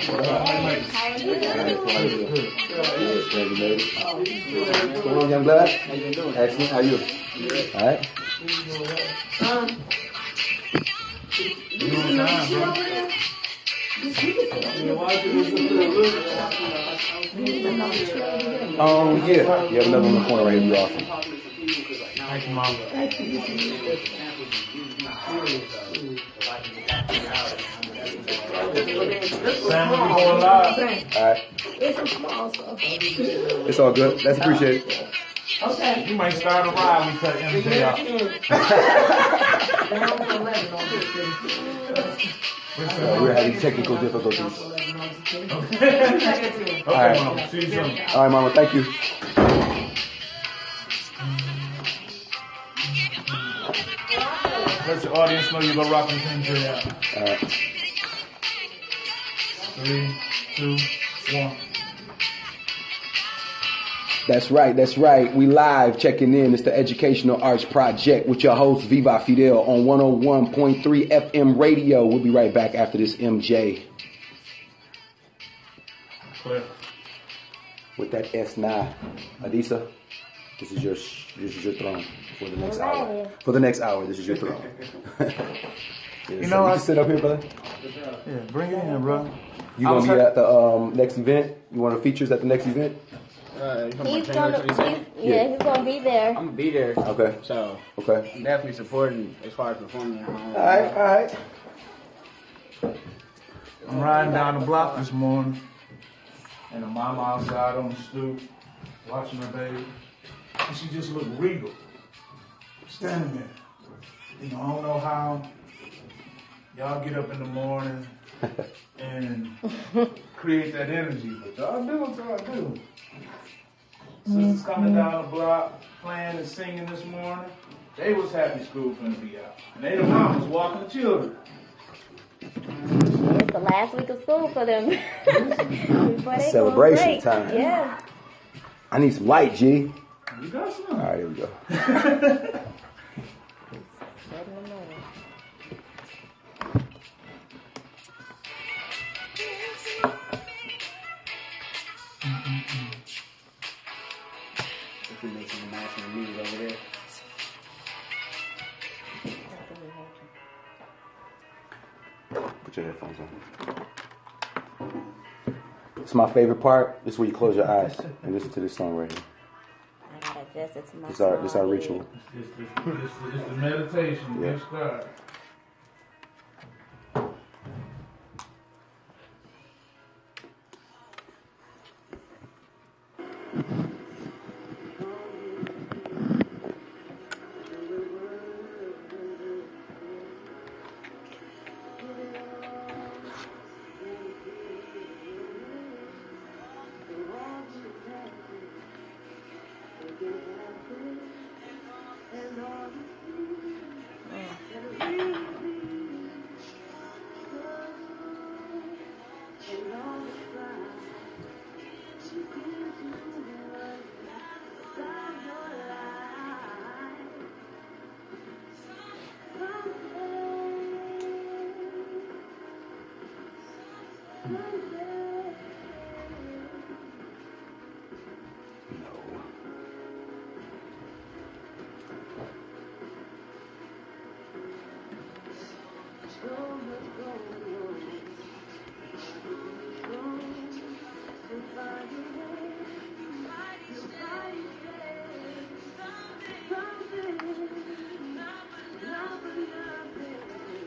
What's going on, young blood? Excellent. How are you? All right. Yeah. You have another one in the corner right here. Be awesome. Thank you, Mom. Sam, we're going live. All right. It's some small stuff. It's all good. That's appreciated. Okay. You might start a ride when we cut MJ out. We're having technical difficulties. Okay, All right. Mama. See you soon. All right, Mama. Thank you. Let the audience know you're going to rock this MJ out. All right. 3, 2, 1. That's right. That's right. We live checking in. It's the Educational Arts Project with your host, Viva Fidel, on 101.3 FM radio. We'll be right back after this MJ. Clear. With that S9. Adisa, this is your throne for the next hour. For the next hour, this is your throne. You know what? You sit up here, brother. Yeah, bring it in, bro. You gonna be at the next event? You want the features at the next event? He's gonna be there. I'm gonna be there. Okay. So Okay. I'm definitely supporting as far as performing. All right. I'm riding down the block this morning, and the mama outside on the stoop, watching her baby, and she just looked regal, standing there. You know, I don't know how y'all get up in the morning and create that energy, but y'all do what y'all do. Sisters coming down the block, playing and singing this morning. They was happy school finna be out. And they the mamas walking the children. It's the last week of school for them. Before they Celebration go on break. time. Yeah. I need some light, G. You got some. All right, here we go. If we make some national news over there. Put your headphones on. It's my favorite part. This is where you close your eyes and listen to this song right here. I gotta adjust it to my This is our ritual. It's the meditation. Yeah. Next start.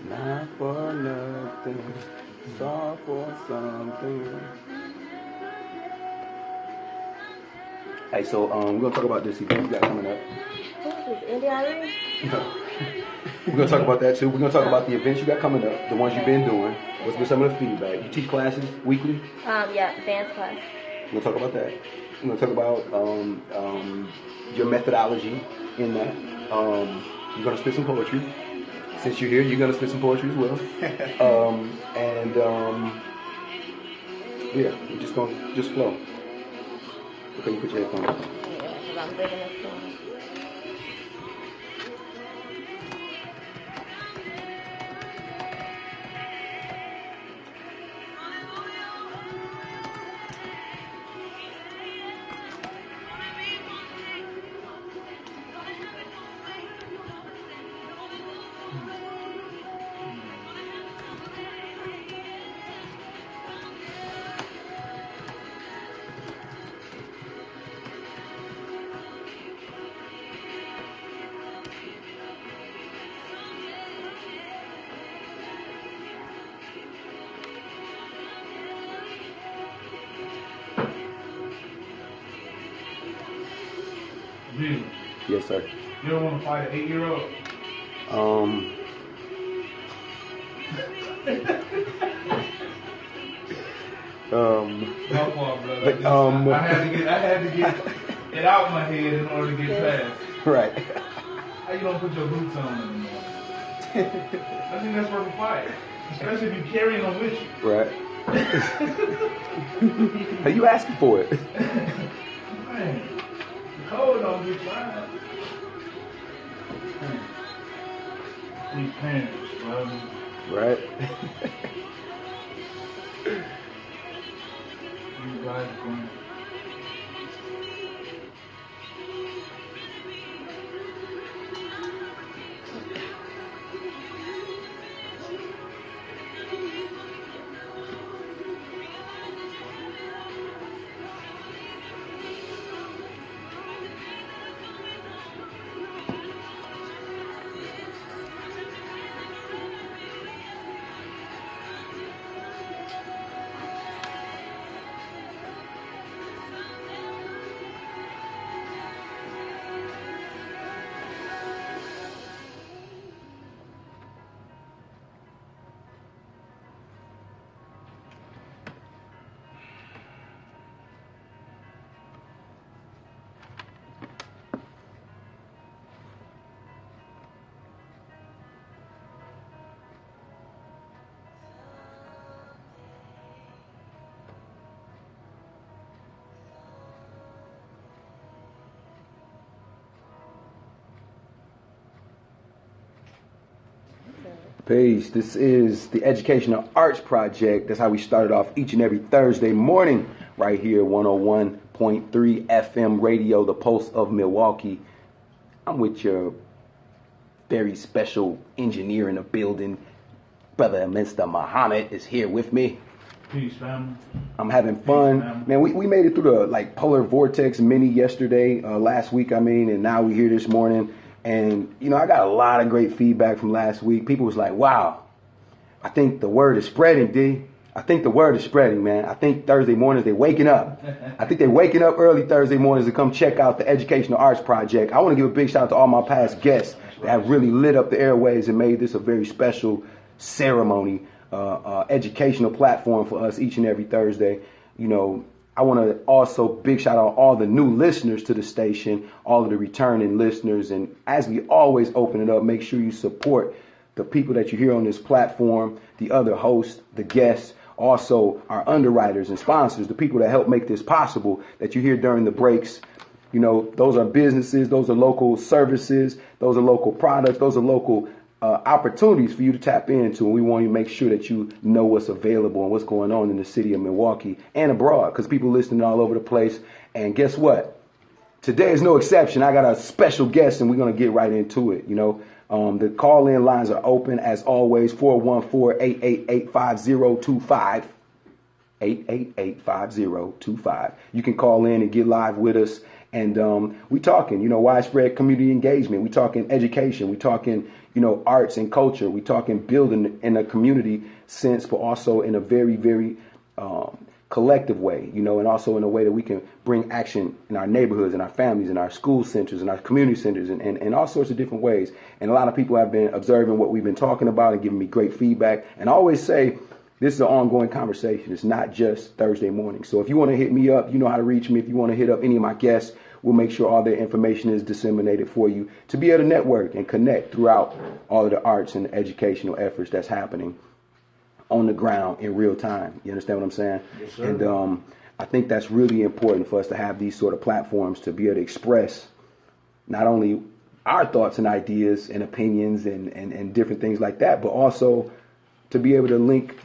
Not for nothing, saw for something. Hey, so we're gonna talk about this event you got coming up. Indiana? We're gonna talk about that too. We're gonna talk about the events you got coming up, the ones you've been doing. What's been some of the feedback? You teach classes weekly? Yeah, dance class. We're gonna talk about that. We're gonna talk about your methodology in that. You're gonna spit some poetry. Since you're here, you're gonna spit some poetry as well. Yeah, we're just gonna flow. Okay, you put your headphones on. Yeah, because I'm digging this song. Really? Yes, sir. You don't want to fight an 8-year-old? My fault, brother. I had to get it out my head in order to get past. Right. How you gonna put your boots on in the morning? I think that's worth a fight. Especially if you're carrying them with you. Right. Are you asking for it? Man, the cold don't get fine. We parents, brother. Right. You guys going. Peace. This is the Educational Arts Project. That's how we started off each and every Thursday morning right here, 101.3 FM radio, the Pulse of Milwaukee. I'm with your very special engineer in the building. Brother Mr. Muhammad is here with me. Peace, family. I'm having fun. Peace, man, we made it through the polar vortex mini yesterday, last week, and now we're here this morning. And, I got a lot of great feedback from last week. People was like, wow, I think the word is spreading, D. I think the word is spreading, man. I think Thursday mornings, they're waking up. I think they're waking up early Thursday mornings to come check out the Educational Arts Project. I want to give a big shout out to all my past guests that have really lit up the airwaves and made this a very special ceremony, educational platform for us each and every Thursday. I want to also big shout out all the new listeners to the station, all of the returning listeners. And as we always open it up, make sure you support the people that you hear on this platform, the other hosts, the guests, also our underwriters and sponsors, the people that help make this possible that you hear during the breaks. Those are businesses, those are local services, those are local products, those are local opportunities for you to tap into, and we want you to make sure that you know what's available and what's going on in the city of Milwaukee and abroad, because people listening all over the place. And guess what? Today is no exception. I got a special guest, and we're going to get right into it. The call-in lines are open as always, 414-888-5025. 888-5025. You can call in and get live with us. And we talking, widespread community engagement. We talking education. We talking, arts and culture. We talking building in a community sense, but also in a very, very collective way, and also in a way that we can bring action in our neighborhoods and our families and our school centers and our community centers and all sorts of different ways. And a lot of people have been observing what we've been talking about and giving me great feedback. And I always say, this is an ongoing conversation. It's not just Thursday morning. So if you want to hit me up, you know how to reach me. If you want to hit up any of my guests, we'll make sure all their information is disseminated for you to be able to network and connect throughout all of the arts and educational efforts that's happening on the ground in real time. You understand what I'm saying? Yes, sir. And I think that's really important for us to have these sort of platforms to be able to express not only our thoughts and ideas and opinions and different things like that, but also to be able to link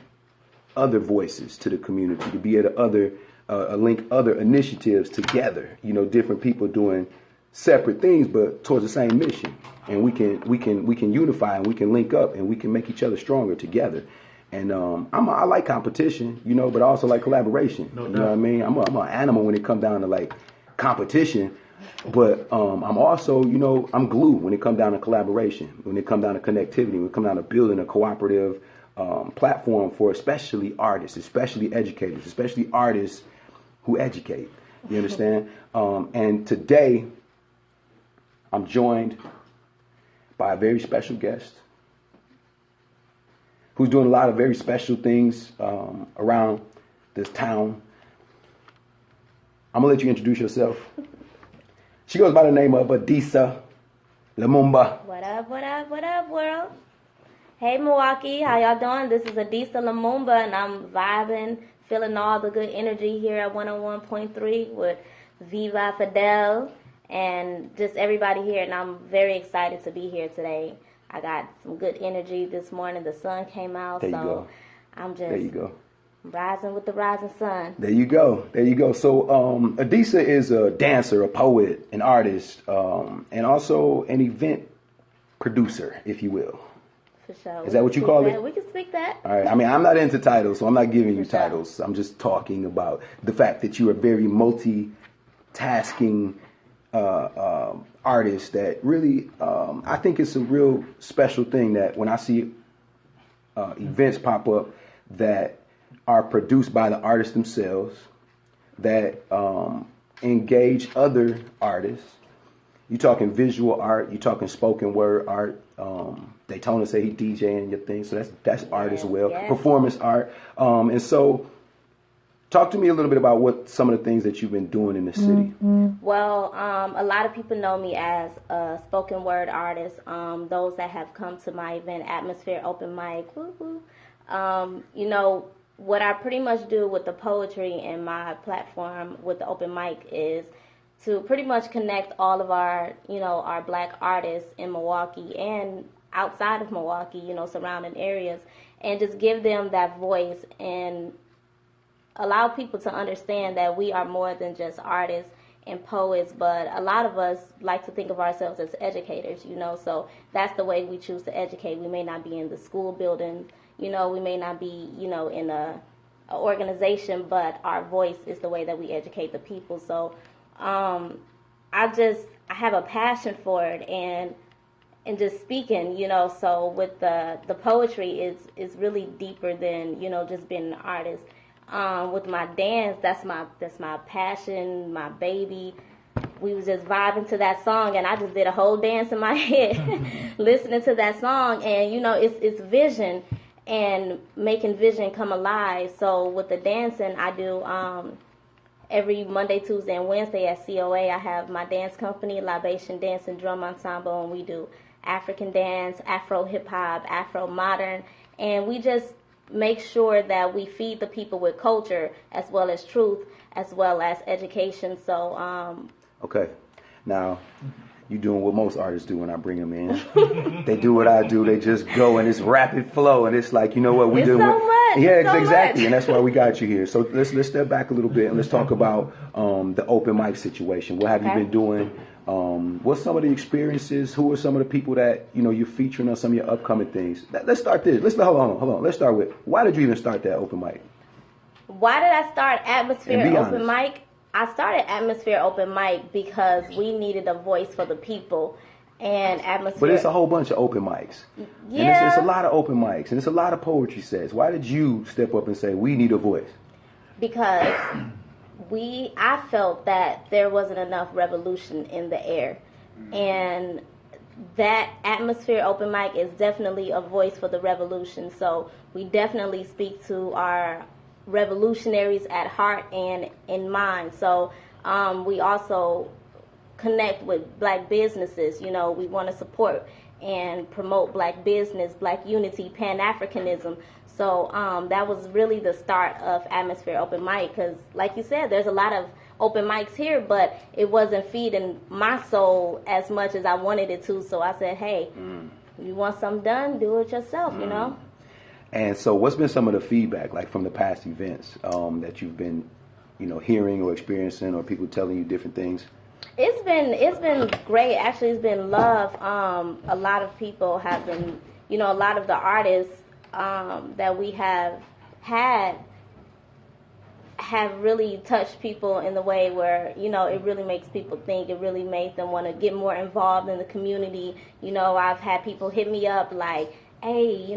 other voices to the community, to be able to link other initiatives together, different people doing separate things but towards the same mission. And we can unify and we can link up and we can make each other stronger together. And I like competition, but I also like collaboration. No doubt. You know what I mean? I'm an animal when it comes down to competition, but I'm also, I'm glue when it comes down to collaboration, when it comes down to connectivity, when it comes down to building a cooperative platform for especially artists, especially educators, especially artists who educate. You understand? And today, I'm joined by a very special guest who's doing a lot of very special things around this town. I'm going to let you introduce yourself. She goes by the name of Adisa Lumumba. What up, world? Hey, Milwaukee, how y'all doing? This is Adisa Lumumba, and I'm vibing, feeling all the good energy here at 101.3 with vivafidel and just everybody here, and I'm very excited to be here today. I got some good energy this morning. The sun came out, There you go. I'm There you go. rising with the rising sun. There you go. There you go. So Adisa is a dancer, a poet, an artist, and also an event producer, if you will. For sure. Is that what you call it? We can speak that. All right. I mean, I'm not into titles, so I'm not giving you For sure. titles. I'm just talking about the fact that you're a very multitasking artist that really, I think it's a real special thing that when I see events pop up that are produced by the artists themselves, that engage other artists. You're talking visual art, you're talking spoken word art. Daytona say he DJing your thing, so that's art as well. Yes. Performance art. And so talk to me a little bit about what some of the things that you've been doing in the city. Well, a lot of people know me as a spoken word artist. Those that have come to my event, Atmosphere Open Mic, woo-hoo. You know, what I pretty much do with the poetry and my platform with the open mic is to pretty much connect all of our, our black artists in Milwaukee and outside of Milwaukee, surrounding areas, and just give them that voice and allow people to understand that we are more than just artists and poets, but a lot of us like to think of ourselves as educators, so that's the way we choose to educate. We may not be in the school building, we may not be, in a organization, but our voice is the way that we educate the people. So I have a passion for it and just speaking, so with the poetry is really deeper than, just being an artist. With my dance, that's my passion, my baby. We was just vibing to that song, and I just did a whole dance in my head, listening to that song. And it's vision and making vision come alive. So with the dancing, I do every Monday, Tuesday, and Wednesday at COA. I have my dance company, Libation Dance and Drum Ensemble, and we do African dance, Afro hip hop, Afro modern, and we just make sure that we feed the people with culture as well as truth as well as education. So Okay. Now, you're doing what most artists do when I bring them in. They do what I do. They just go, and it's rapid flow, and it's like, you know what, we do. It's so much. Yeah, It's so exactly, much. and that's why we got you here. So let's step back a little bit and let's talk about the open mic situation. What have you Okay. been doing? What's some of the experiences? Who are some of the people that you're featuring on some of your upcoming things? Let's start this. Hold on. Let's start with, why did you even start that open mic? Why did I start Atmosphere And be Open honest. Mic? I started Atmosphere Open Mic because we needed a voice for the people. And Atmosphere... But it's a whole bunch of open mics. Yeah. And it's a lot of open mics, and it's a lot of poetry sets. Why did you step up and say, we need a voice? Because I felt that there wasn't enough revolution in the air. And that Atmosphere Open Mic is definitely a voice for the revolution. So we definitely speak to our revolutionaries at heart and in mind. So we also connect with black businesses. We want to support and promote black business, black unity, Pan-Africanism. So that was really the start of Atmosphere Open Mic, because like you said, there's a lot of open mics here, but it wasn't feeding my soul as much as I wanted it to. So I said, hey, you want something done, do it yourself, And so what's been some of the feedback, like from the past events that you've been, hearing or experiencing, or people telling you different things? It's been great. Actually, it's been love. A lot of people have been, a lot of the artists that we have had have really touched people in the way where, it really makes people think. It really made them want to get more involved in the community. I've had people hit me up like, hey,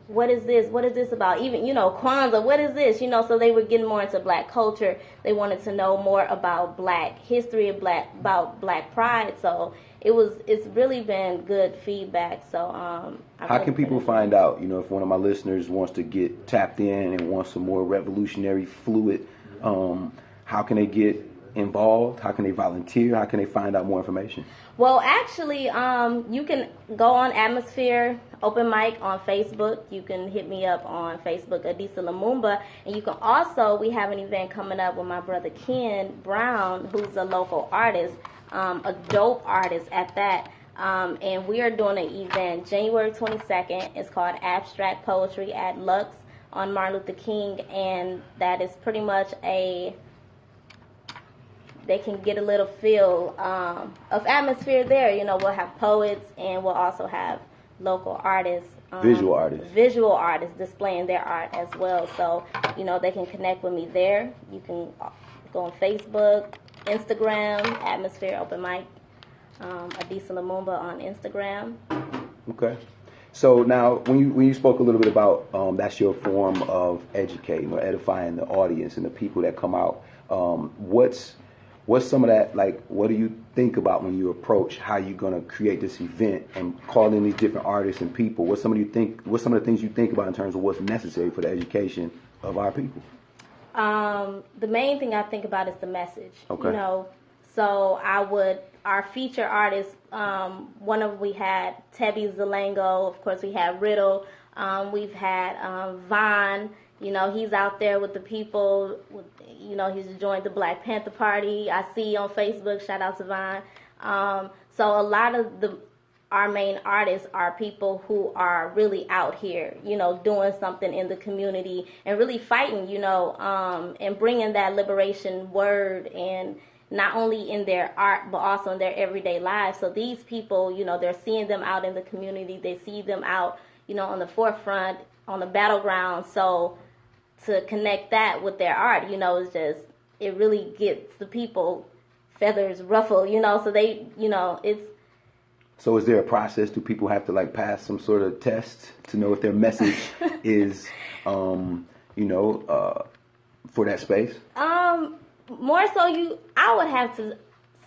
what is this? What is this about? Even, Kwanzaa, what is this? So they were getting more into black culture. They wanted to know more about black history, about black pride. So it's really been good feedback. So how can people find out? You know, if one of my listeners wants to get tapped in and wants some more revolutionary fluid, how can they get involved? How can they volunteer? How can they find out more information? Well, actually, you can go on Atmosphere Open Mic on Facebook. You can hit me up on Facebook, Adisa Lumumba. And you can also, we have an event coming up with my brother Ken Brown, who's a local artist, a dope artist at that. And we are doing an event January 22nd. It's called Abstract Poetry at Lux on Martin Luther King. And that is pretty much they can get a little feel of atmosphere there. You know, we'll have poets and we'll also have local artists. Visual artists displaying their art as well. So, you know, they can connect with me there. You can go on Facebook, Instagram, Atmosphere Open Mic, Adisa Lumumba on Instagram. Okay. So now, when you spoke a little bit about that's your form of educating or edifying the audience and the people that come out, what's some of that, like, what do you think about when you approach how you're going to create this event and call in these different artists and people? What's some of the things you think about in terms of what's necessary for the education of our people? The main thing I think about is the message. Okay. You know, so our feature artists, we had Tebby Zalango, of course we had Riddle, we've had Vaughn. You know, he's out there with the people. You know, he's joined the Black Panther Party. I see on Facebook. Shout out to Vaughn. So a lot of our main artists are people who are really out here, you know, doing something in the community and really fighting, you know, and bringing that liberation word, and not only in their art but also in their everyday lives. So these people, you know, they're seeing them out in the community. They see them out, you know, on the forefront, on the battleground. So to connect that with their art, you know, it really gets the people feathers ruffled, you know, so they, you know, it's. So is there a process? Do people have to like pass some sort of test to know if their message is, you know, for that space? More so I would have to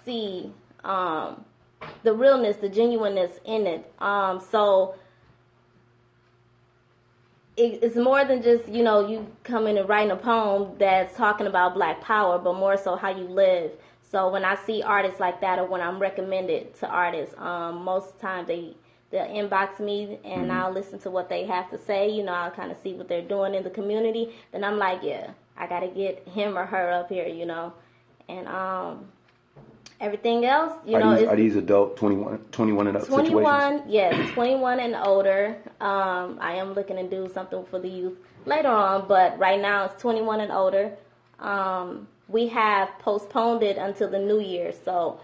see, the realness, the genuineness in it. So it's more than just, you know, you come in and writing a poem that's talking about Black power, but more so how you live. So when I see artists like that, or when I'm recommended to artists, most of the time they'll inbox me and I'll listen to what they have to say. You know, I'll kind of see what they're doing in the community. Then I'm like, yeah, I got to get him or her up here, you know. And everything else, are these adult 21 and up 21, situations? Yes, 21 and older. I am looking to do something for the youth later on, but right now it's 21 and older. We have postponed it until the new year, so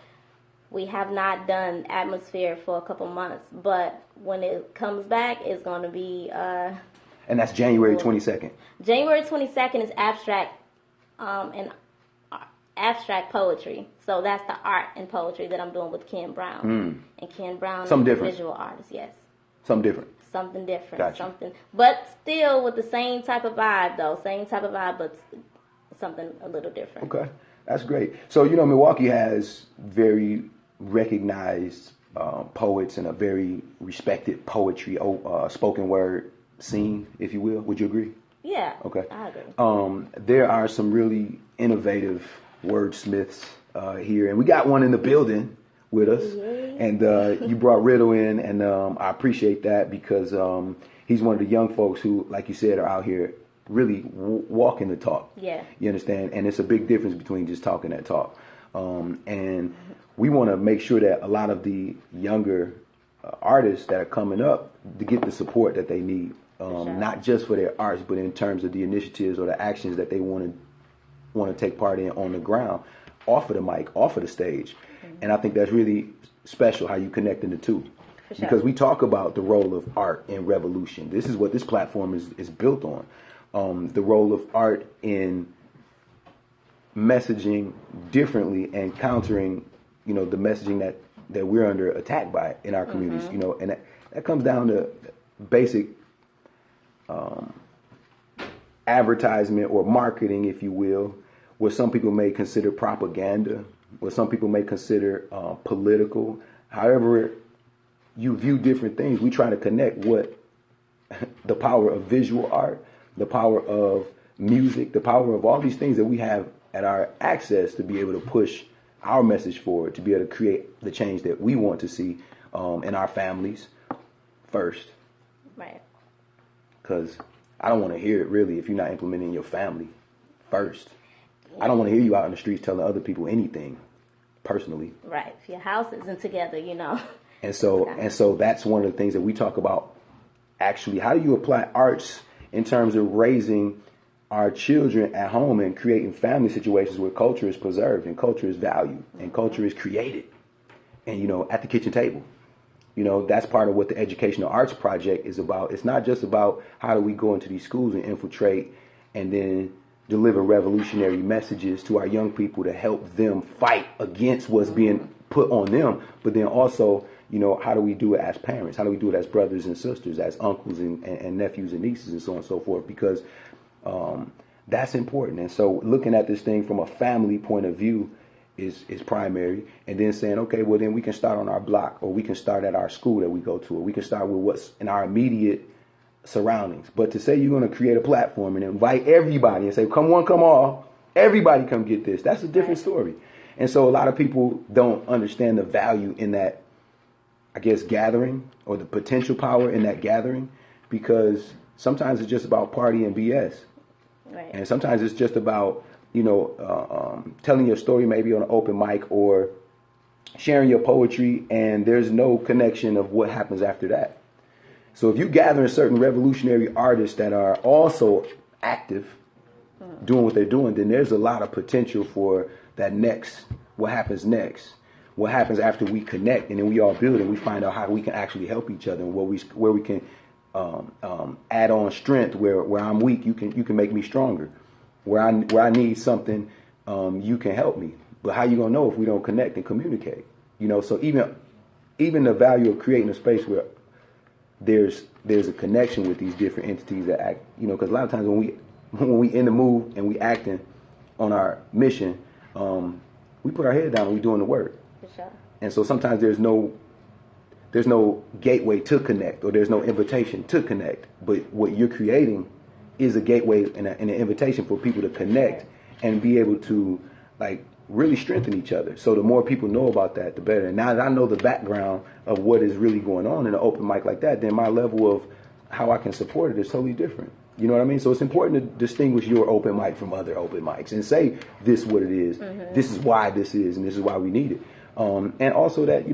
we have not done Atmosphere for a couple months. But when it comes back, it's going to be... and that's January 22nd? January 22nd is abstract and abstract poetry. So that's the art and poetry that I'm doing with Ken Brown. And Ken Brown is a visual artist, yes. Something different. Something different. Gotcha. But still with the same type of vibe, though. Same type of vibe, but something a little different. Okay, that's great. So, you know, Milwaukee has very recognized poets and a very respected poetry, spoken word scene, if you will. Would you agree? Yeah. Okay. I agree. There are some really innovative wordsmiths here, and we got one in the building with us. Yeah. And you brought Riddle in, and I appreciate that because he's one of the young folks who, like you said, are out here really walking the talk. Yeah. You understand? And it's a big difference between just talking that talk. And we want to make sure that a lot of the younger artists that are coming up to get the support that they need, not just for their arts, but in terms of the initiatives or the actions that they want to take part in on the ground, off of the mic, off of the stage. And I think that's really special how you connect in the two. Sure. Because we talk about the role of art in revolution. This is what this platform is built on. The role of art in messaging differently and countering, you know, the messaging that we're under attack by in our communities, you know, and that comes down to basic advertisement or marketing, if you will, what some people may consider propaganda, what some people may consider political, however you view different things, we try to connect what the power of visual art, the power of music, the power of all these things that we have at our access to be able to push our message forward, to be able to create the change that we want to see in our families first. Right. Because I don't want to hear it really if you're not implementing your family first. I don't want to hear you out in the streets telling other people anything personally. Right. If your house isn't together, And so that's one of the things that we talk about. Actually, how do you apply arts in terms of raising our children at home and creating family situations where culture is preserved and culture is valued and culture is created and, at the kitchen table. That's part of what the Educational Arts Project is about. It's not just about how do we go into these schools and infiltrate and then deliver revolutionary messages to our young people to help them fight against what's being put on them, but then also, how do we do it as parents? How do we do it as brothers and sisters, as uncles and nephews and nieces and so on and so forth? Because that's important. And so looking at this thing from a family point of view is primary, and then saying, okay, well, then we can start on our block, or we can start at our school that we go to, or we can start with what's in our immediate surroundings. But to say you're going to create a platform and invite everybody and say, come one, come all, everybody come get this, that's a different story. And so a lot of people don't understand the value in that, I guess, gathering, or the potential power in that gathering, because sometimes it's just about party and BS. Right. And sometimes it's just about, telling your story maybe on an open mic or sharing your poetry, and there's no connection of what happens after that. So if you gather certain revolutionary artists that are also active, doing what they're doing, then there's a lot of potential for that next, what happens next. What happens after we connect and then we all build and we find out how we can actually help each other, and where we can add on strength. Where I'm weak, you can make me stronger. Where I need something, you can help me. But how you gonna know if we don't connect and communicate? So even the value of creating a space where there's a connection with these different entities that act. Because a lot of times when we in the move and we acting on our mission, we put our head down and we doing the work. For sure. And so sometimes there's no gateway to connect, or there's no invitation to connect. But what you're creating is a gateway and an invitation for people to connect and be able to really strengthen each other. So the more people know about that, the better. And now that I know the background of what is really going on in an open mic like that, then my level of how I can support it is totally different. You know what I mean? So it's important to distinguish your open mic from other open mics and say this is what it is. Mm-hmm. This is why this is, and this is why we need it. And also that,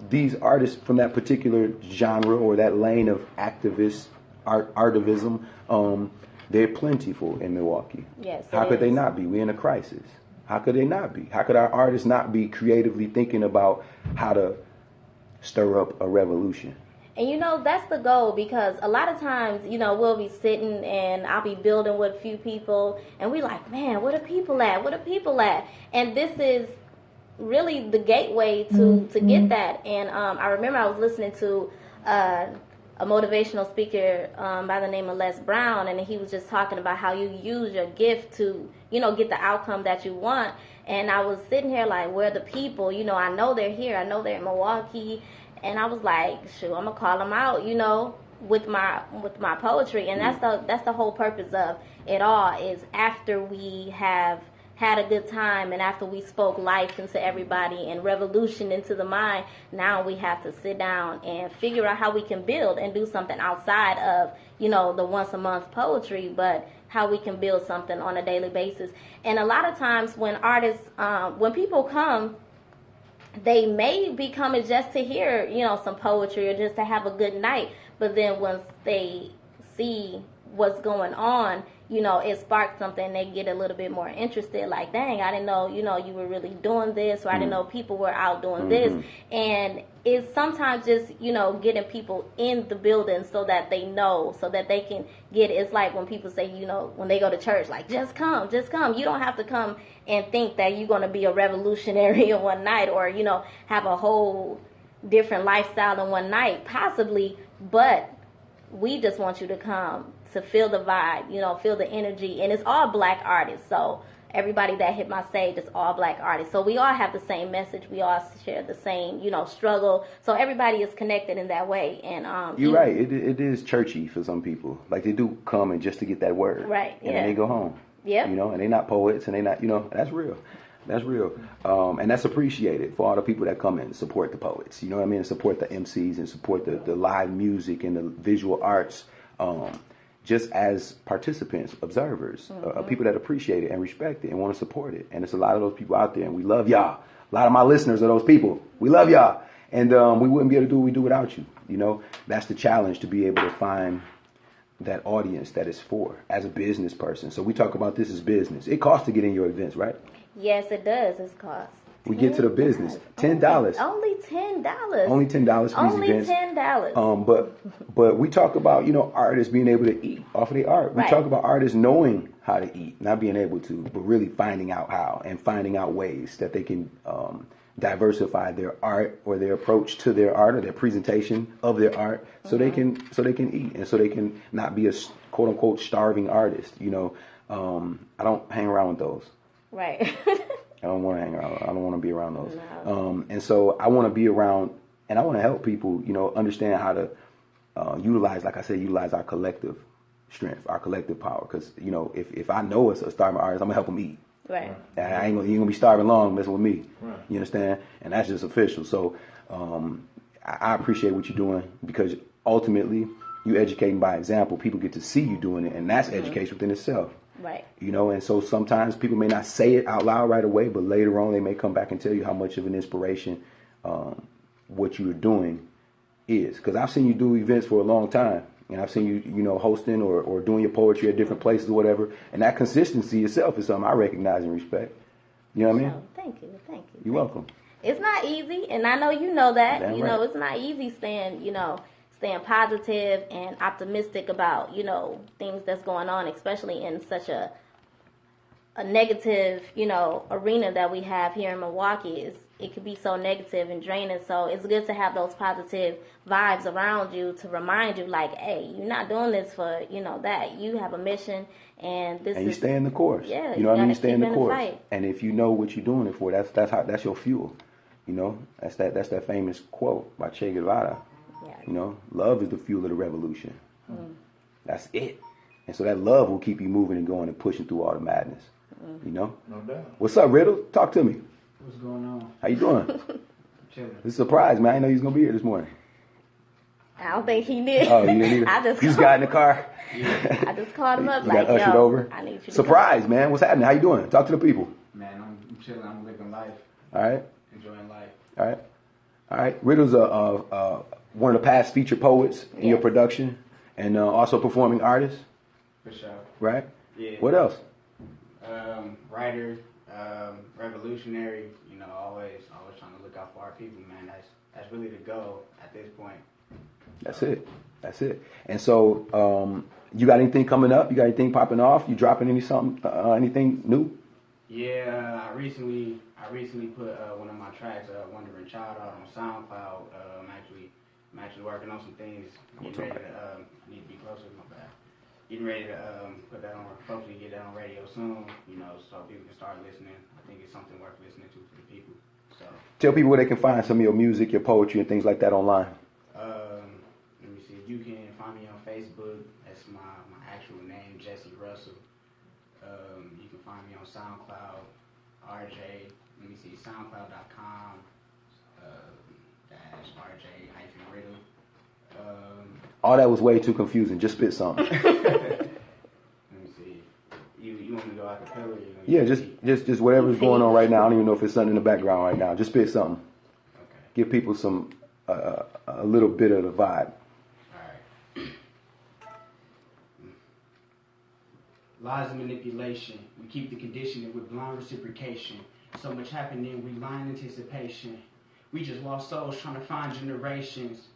these artists from that particular genre or that lane of artivism, they're plentiful in Milwaukee. Yes. How could they not be? We're in a crisis. How could they not be? How could our artists not be creatively thinking about how to stir up a revolution? And that's the goal, because a lot of times, we'll be sitting and I'll be building with a few people and we like, man, where the people at? Where the people at? And this is really the gateway to get that. And I remember I was listening to a motivational speaker by the name of Les Brown, and he was just talking about how you use your gift to, get the outcome that you want. And I was sitting here like, where are the people? I know they're here. I know they're in Milwaukee. And I was like, shoot, I'm gonna call them out, with my poetry. And that's the whole purpose of it all, is after we have had a good time and after we spoke life into everybody and revolution into the mind, now we have to sit down and figure out how we can build and do something outside of, the once a month poetry, but how we can build something on a daily basis. And a lot of times when artists, when people come, they may be coming just to hear, some poetry or just to have a good night. But then once they see what's going on, it sparks something. They get a little bit more interested. Like, dang, I didn't know, you were really doing this, or I didn't know people were out doing this. And it's sometimes just, getting people in the building so that they know, so that they can get it. It's like when people say, when they go to church, like, just come. You don't have to come and think that you're going to be a revolutionary in one night, or, have a whole different lifestyle in one night, possibly. But we just want you to come to feel the vibe, feel the energy. And it's all black artists. So, everybody that hit my stage is all black artists. So we all have the same message. We all share the same, struggle. So everybody is connected in that way. And you're right. It is churchy for some people. Like they do come and just to get that word, right? And then they go home. Yeah. And they're not poets, and they not, that's real. That's real. And that's appreciated for all the people that come and support the poets. You know what I mean? Support the MCs and support the live music and the visual arts. Just as participants, observers, people that appreciate it and respect it and want to support it. And it's a lot of those people out there, and we love y'all. A lot of my listeners are those people. We love y'all. And we wouldn't be able to do what we do without you. That's the challenge, to be able to find that audience that is for, as a business person. So we talk about this as business. It costs to get in your events, right? Yes, it does. It costs. We get to the business. $10. Only $10. Only $10 for these events. $10. But we talk about, artists being able to eat off of their art. We talk about artists knowing how to eat, not being able to, but really finding out how and finding out ways that they can diversify their art or their approach to their art or their presentation of their art, so they can eat and so they can not be a quote unquote starving artist. I don't hang around with those. Right. I don't want to hang around. I don't want to be around those. No. And so I want to be around, and I want to help people, understand how to utilize, like I said, utilize our collective strength, our collective power. Because, if I know it's a starving artist, I'm going to help them eat. Right. You ain't going to be starving long messing with me. Right. You understand? And that's just official. So I appreciate what you're doing, because ultimately you educating by example. People get to see you doing it, and that's education within itself. Right. And so sometimes people may not say it out loud right away, but later on they may come back and tell you how much of an inspiration what you're doing is. Because I've seen you do events for a long time, and I've seen you, hosting or doing your poetry at different places or whatever, and that consistency itself is something I recognize and respect. You know what I mean? So, thank you. You're welcome. It's not easy, and I know you know that. Damn right. It's not easy staying positive and optimistic about, things that's going on, especially in such a negative, arena that we have here in Milwaukee. It can be so negative and draining. So it's good to have those positive vibes around you to remind you, like, hey, you're not doing this for, that. You have a mission, and this is... And you stay in the course. Yeah, you know what I mean? You stay in the course. Fight. And if you know what you're doing it for, that's your fuel. That's that famous quote by Che Guevara. Yes. Love is the fuel of the revolution. That's it. And so that love will keep you moving and going and pushing through all the madness. No doubt. What's up, Riddle? Talk to me. What's going on? How you doing? Chilling. It's a surprise, man. I didn't know you was going to be here this morning. I don't think he did. Oh, you didn't either? You just got in the car? I just called him up you got ushered over? I need you to surprise, man. What's happening? How you doing? Talk to the people. Man, I'm chilling. I'm living life. All right. Enjoying life. All right. Riddle's one of the past featured poets in your production, and also performing artist. For sure. Right? Yeah. What else? Writer, revolutionary. Always trying to look out for our people, man. That's really the goal at this point. That's it. And so, you got anything coming up? You got anything popping off? You dropping anything new? Yeah, I recently put one of my tracks, "Wandering Child," out on SoundCloud. I'm actually working on some things. Getting ready to I need to be closer to my back. Getting ready to put that on. Hopefully, get that on radio soon. So people can start listening. I think it's something worth listening to for the people. So tell people where they can find some of your music, your poetry, and things like that online. Let me see. You can find me on Facebook. That's my actual name, Jesse Russell. You can find me on SoundCloud, RJ. Let me see, SoundCloud.com /RJ-Riddle. All that was way too confusing. Just spit something. Let me see. You want me to go out the pillar? Yeah, just whatever's going on right now. I don't even know if it's something in the background right now. Just spit something. Okay. Give people some a little bit of the vibe. Alright. Lies and manipulation. We keep the conditioning with blind reciprocation. So much happening, we lie in anticipation. We just lost souls trying to find generations.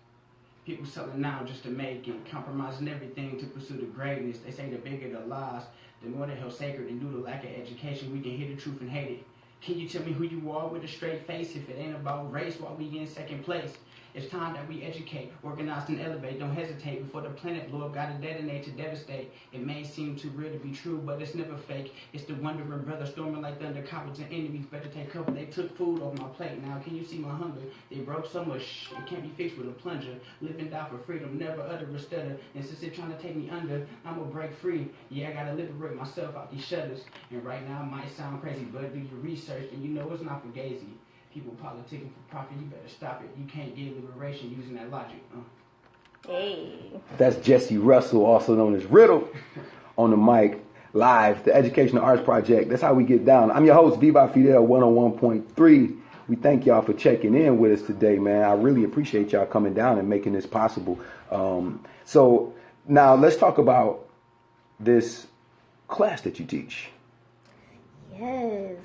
People selling now just to make it, compromising everything to pursue the greatness. They say the bigger the lies, the more the hell sacred, and due to lack of education, we can hear the truth and hate it. Can you tell me who you are with a straight face? If it ain't about race, why we in second place? It's time that we educate, organize and elevate. Don't hesitate before the planet blow up. Gotta detonate to devastate. It may seem too real to be true, but it's never fake. It's the wandering brother storming like thunder. Competent enemies better take cover. They took food off my plate. Now can you see my hunger? They broke so much it can't be fixed with a plunger. Live and die for freedom, never utter or stutter. And since they're trying to take me under, I'ma break free. Yeah, I gotta liberate myself out these shutters. And right now it might sound crazy, but do your research and you know it's not for gazy. People politicking for profit, you better stop it. You can't get liberation using that logic. Hey. That's Jesse Russell, also known as Riddle, on the mic, live, the Educational Arts Project. That's how we get down. I'm your host, vivafidel 101.3. We thank y'all for checking in with us today, man. I really appreciate y'all coming down and making this possible. So now let's talk about this class that you teach. Yes.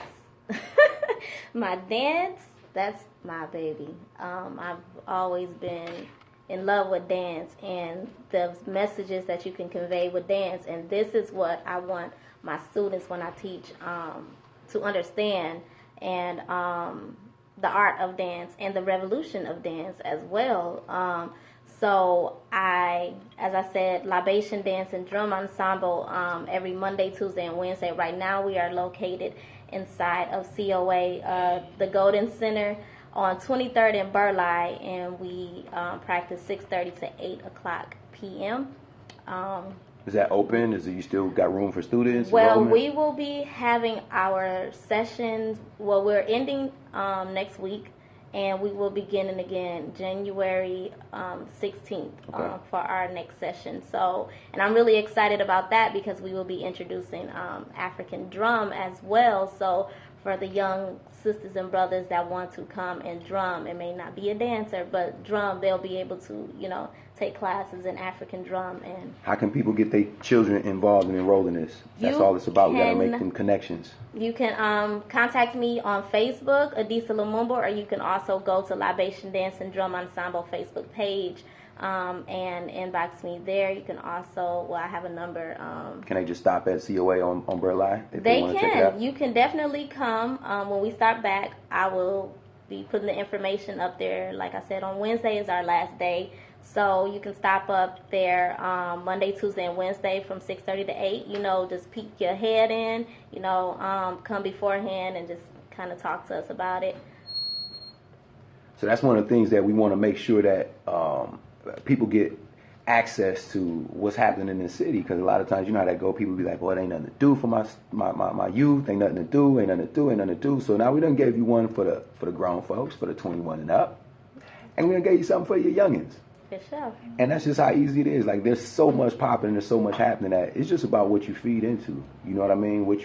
My dance, that's my baby. I've always been in love with dance and the messages that you can convey with dance. And this is what I want my students when I teach to understand, and the art of dance and the revolution of dance as well. So as I said, Libation Dance and Drum Ensemble every Monday, Tuesday, and Wednesday. Right now we are located inside of COA, the Golden Center on 23rd and Burleigh, and we practice 6:30 to 8 o'clock p.m. Is that open? You still got room for students? Well, we will be having our sessions. Well, we're ending next week, and we will begin again January 16th for our next session. So, and I'm really excited about that because we will be introducing African drum as well. So for the young sisters and brothers that want to come and drum, it may not be a dancer, but drum, they'll be able to, take classes in African drum. And how can people get their children involved and enrolled in this? That's all it's about. We got to make them connections. You can contact me on Facebook, Adisa Lumumba, or you can also go to Libation Dance and Drum Ensemble Facebook page and inbox me there. You can also, I have a number. Can they just stop at COA on Burleigh? They can. You can definitely come. When we start back, I will be putting the information up there. Like I said, on Wednesday is our last day. So you can stop up there Monday, Tuesday, and Wednesday from 6:30 to 8. Just peek your head in. Come beforehand and just kind of talk to us about it. So that's one of the things that we want to make sure that people get access to what's happening in the city. Because a lot of times, you know how that go. People be like, "Well, it ain't nothing to do for my youth. Ain't nothing to do. Ain't nothing to do. Ain't nothing to do." So now we done gave you one for the grown folks, for the 21 and up, and we done gave you something for your youngins. For sure. And that's just how easy it is. Like, there's so much popping, there's so much happening that it's just about what you feed into. You know what I mean? What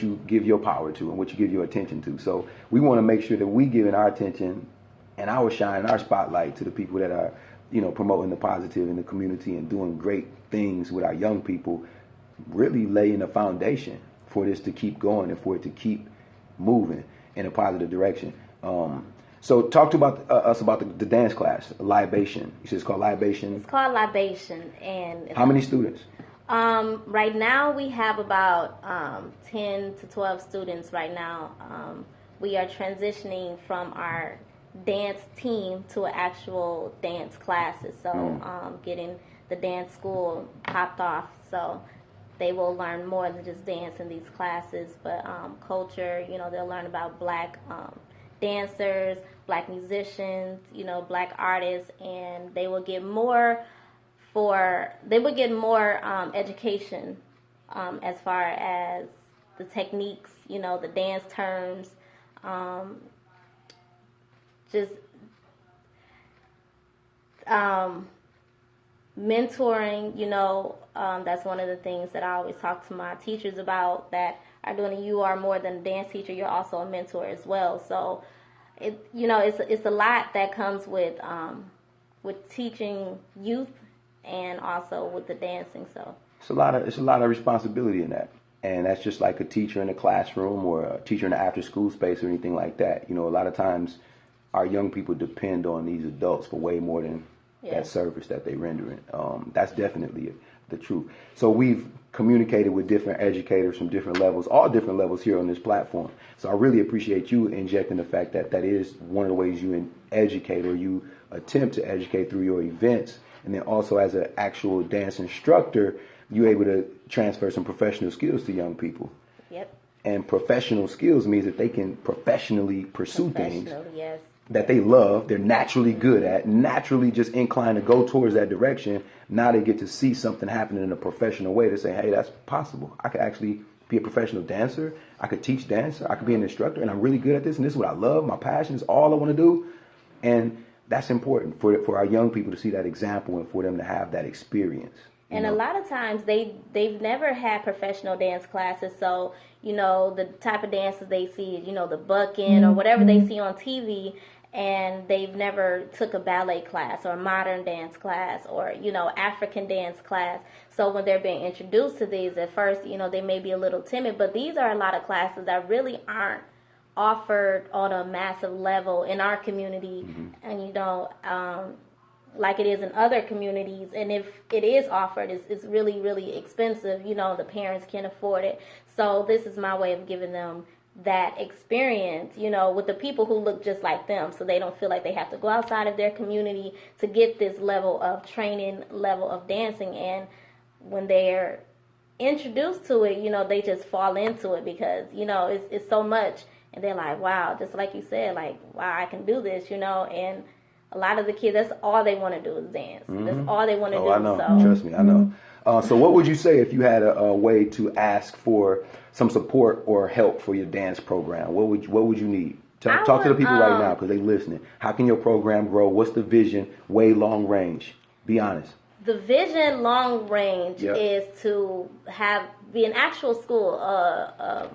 you give your power to and what you give your attention to. So we want to make sure that we giving our attention and our shine, our spotlight to the people that are, promoting the positive in the community and doing great things with our young people, really laying a foundation for this to keep going and for it to keep moving in a positive direction. So talk to us about the dance class, Libation. You said it's called Libation? It's called Libation. And how many students? Right now we have about 10 to 12 students right now. We are transitioning from our dance team to actual dance classes. So getting the dance school popped off. So they will learn more than just dance in these classes, but culture, they'll learn about black dancers, black musicians, black artists, and they will get more education as far as the techniques, the dance terms, mentoring, that's one of the things that I always talk to my teachers about, that are doing. You are more than a dance teacher, you're also a mentor as well. So it's a lot that comes with teaching youth and also with the dancing. So it's a lot of responsibility in that. And that's just like a teacher in a classroom or a teacher in an after school space or anything like that. A lot of times our young people depend on these adults for way more than that service that they rendering. That's definitely the truth. So we've communicated with different educators from different levels, all different levels here on this platform. So I really appreciate you injecting the fact that that is one of the ways you educate, or you attempt to educate through your events. And then also as an actual dance instructor, you're able to transfer some professional skills to young people. Yep. And professional skills means that they can professionally pursue things Yes. that they love, they're naturally good at, naturally just inclined to go towards that direction. Now they get to see something happening in a professional way to say, hey, that's possible. I could actually be a professional dancer. I could teach dance. I could be an instructor, and I'm really good at this, and this is what I love. My passion is all I want to do. And that's important for our young people to see that example and for them to have that experience. And a lot of times they've never had professional dance classes, so the type of dances they see, the bucking or whatever they see on TV, and they've never took a ballet class or a modern dance class or African dance class. So when they're being introduced to these at first, they may be a little timid, but these are a lot of classes that really aren't offered on a massive level in our community, and like it is in other communities. And if it is offered, it's really, really expensive. The parents can't afford it. So this is my way of giving them that experience, with the people who look just like them, so they don't feel like they have to go outside of their community to get this level of training, level of dancing. And when they're introduced to it, they just fall into it because, it's so much. And they're like, wow, just like you said, like, wow, I can do this, and a lot of the kids, that's all they want to do is dance. That's all they want to do. I know. So. Trust me, I know. So what would you say if you had a way to ask for some support or help for your dance program? What would you need? Talk to the people right now because they're listening. How can your program grow? What's the vision, way long range? Be honest. The vision long range is to be an actual school,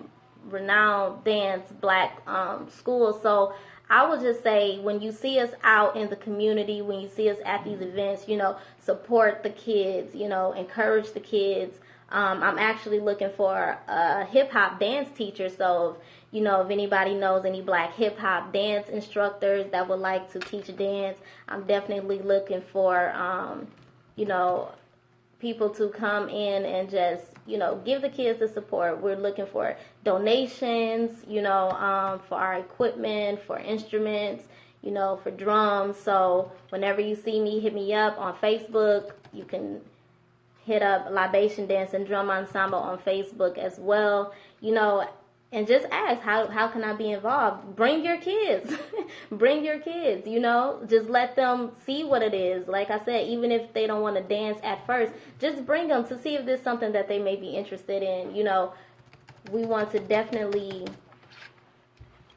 renowned dance black school. So I would just say, when you see us out in the community, when you see us at these events, support the kids, encourage the kids. I'm actually looking for a hip-hop dance teacher. So, if anybody knows any black hip-hop dance instructors that would like to teach dance, I'm definitely looking for, people to come in and just, give the kids the support. We're looking for donations, for our equipment, for instruments, for drums. So whenever you see me, hit me up on Facebook. You can hit up Libation Dance and Drum Ensemble on Facebook as well, and just ask, how can I be involved? Bring your kids. Bring your kids, Just let them see what it is. Like I said, even if they don't want to dance at first, just bring them to see if there's something that they may be interested in. We want to definitely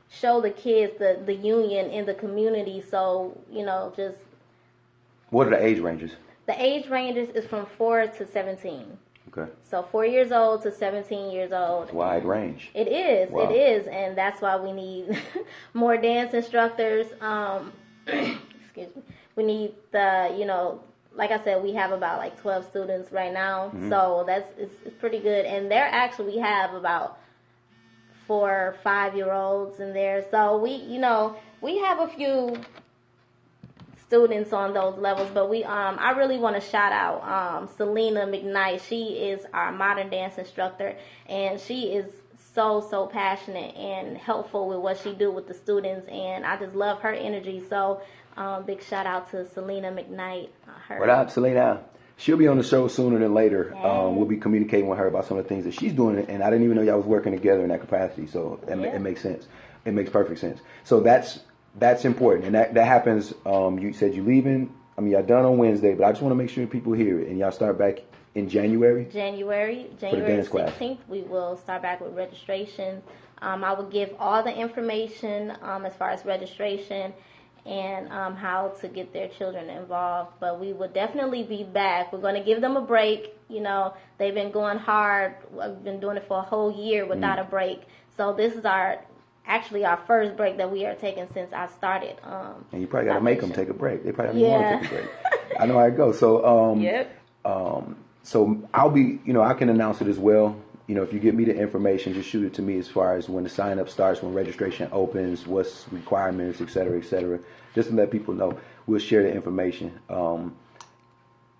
show the kids the union in the community. So, just... What are the age ranges? The age ranges is from 4 to 17. Okay. So 4 years old to 17 years old. Wide range. It is. Wow. It is. And that's why we need more dance instructors. Excuse me. We need like I said, we have about like 12 students right now. Mm-hmm. So it's pretty good. And we have about 4 or 5 year olds in there. So we have a few students on those levels, but I really want to shout out Selena McKnight. She is our modern dance instructor, and she is so passionate and helpful with what she do with the students, and I just love her energy. So big shout out to Selena McKnight. What up, Selena? She'll be on the show sooner than later. We'll be communicating with her about some of the things that she's doing, and I didn't even know y'all was working together in that capacity, so it makes sense. It makes perfect sense. So that's important, and that happens. You said you leaving. Y'all done on Wednesday, but I just want to make sure people hear it, and y'all start back in January. January 16th, we will start back with registration. I will give all the information as far as registration and how to get their children involved. But we will definitely be back. We're going to give them a break. They've been going hard. We've been doing it for a whole year without a break. So this is our first break that we are taking since I started. And you probably got to make them take a break. They probably don't want to take a break. I know how it goes. So, so I'll be, I can announce it as well. If you give me the information, just shoot it to me as far as when the sign up starts, when registration opens, what's requirements, et cetera, just to let people know. We'll share the information.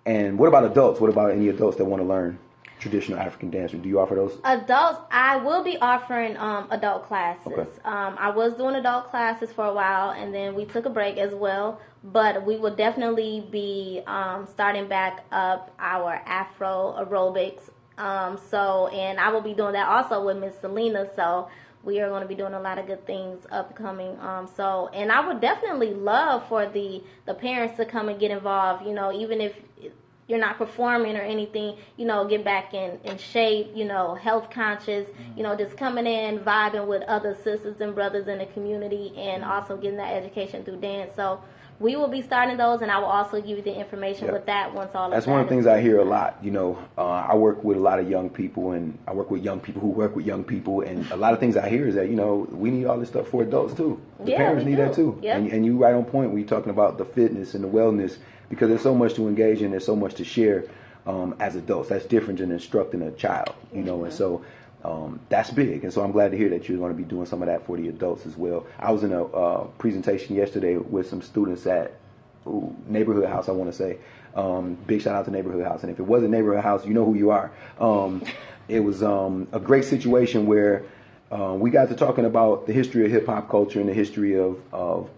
And what about adults? What about any adults that want to learn? traditional African dance? Do you offer those? Adults, I will be offering adult classes. Okay. I was doing adult classes for a while, and then we took a break as well. But we will definitely be starting back up our Afro aerobics. And I will be doing that also with Miss Selena. So we are going to be doing a lot of good things upcoming. And I would definitely love for the parents to come and get involved. Even if you're not performing or anything, get back in shape, health conscious, just coming in, vibing with other sisters and brothers in the community, and also getting that education through dance. So we will be starting those, and I will also give you the information with that once all of that. That's one of the things I hear a lot. I work with a lot of young people, and I work with young people who work with young people, and a lot of things I hear is that, we need all this stuff for adults too. The parents need that too. Yep. And you right on point when you're talking about the fitness and the wellness, because there's so much to engage in, there's so much to share as adults. That's different than instructing a child, and so that's big. And so I'm glad to hear that you're going to be doing some of that for the adults as well. I was in a presentation yesterday with some students at Neighborhood House, I want to say. Big shout out to Neighborhood House. And if it wasn't Neighborhood House, you know who you are. It was a great situation where we got to talking about the history of hip-hop culture and the history of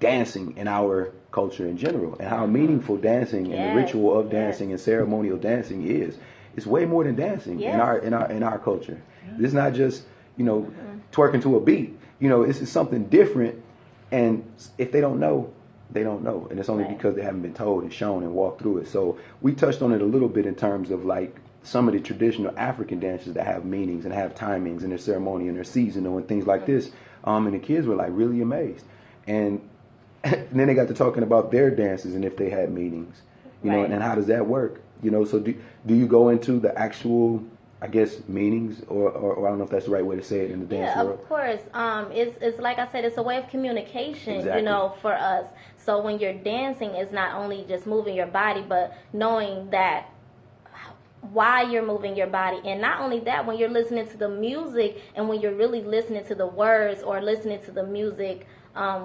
dancing in our culture in general, and how meaningful dancing and the ritual of dancing and ceremonial dancing is. It's way more than dancing in our culture. It's not just twerking to a beat. It's something different, and if they don't know, they don't know, and it's only because they haven't been told and shown and walked through it. So we touched on it a little bit in terms of like some of the traditional African dances that have meanings and have timings and their ceremony and their seasonal and things like this. And the kids were like really amazed, and then they got to talking about their dances and if they had meanings, and how does that work? So do you go into the actual, I guess, meanings, or I don't know if that's the right way to say it in the dance world? Of course. It's like I said, it's a way of communication, for us. So when you're dancing, it's not only just moving your body, but knowing that why you're moving your body. And not only that, when you're listening to the music and when you're really listening to the words or listening to the music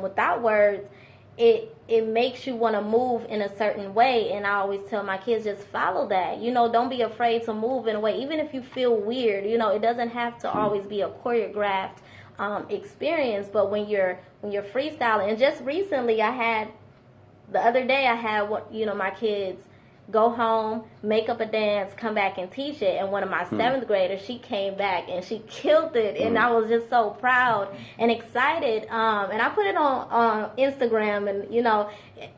without words, it makes you want to move in a certain way. And I always tell my kids, just follow that. Don't be afraid to move in a way, even if you feel weird. It doesn't have to always be a choreographed experience. But when you're freestyling, and just recently the other day I had my kids go home, make up a dance, come back and teach it. And one of my 7th graders, she came back and she killed it. And I was just so proud and excited. And I put it on Instagram, and,